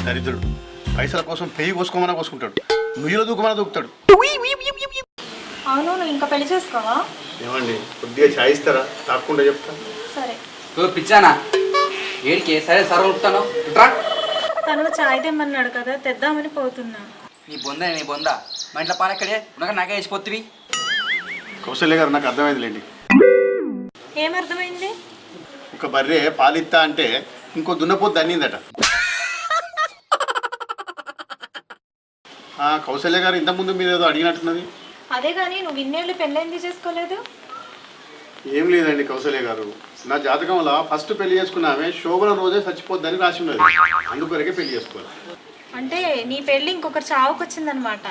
దరిద్రుడు పైసల కోసం పెయ్యి కోసుకోమన్నా కోసుకుంటాడు, నుయ్యిలో దూకమన్నా దూకుతాడు. అవును, నువ్వు ఇంకా పెళ్లి చేసుకోవా? ఏమండి కొద్దిగా ఛాయ్ ఇస్తారా? తాకుండా చెప్తా. సరే. పిచ్చానా ఏడికి? సరే సరే ఉడుపుతాను రా. తను చాయ్ తెమ్మన్నాడు కదా, తెద్దామని పోతున్నా. నీ బొంద మా ఇంట్లో పాలు ఎక్కడే ఉండగా నాకే వేసిపోతువి. కౌశల్య గారు నాకు అర్థమైందిలేండి. ఏమర్థమైంది? ఒక బర్రె పాలిత్తా అంటే ఇంకో దున్నపోతు దన్నిందట. కౌశల్య గారు ఇంతకుముందు మీరు ఏదో అడిగినట్టున్నది. అదే కానీ నువ్వు ఇన్నేళ్ళు పెళ్ళైంది చేసుకోలేదు? ఏం లేదండి కౌశల్య గారు, నా జాతకంలో ఫస్ట్ పెళ్లి చేసుకున్న ఆమె శోభన రోజే చచ్చిపోద్దని రాసి ఉన్నది, అందుకొరకే పెళ్లి చేసుకోవాలి. అంటే నీ పెళ్ళి ఇంకొకరు చావుకొచ్చిందనమాట.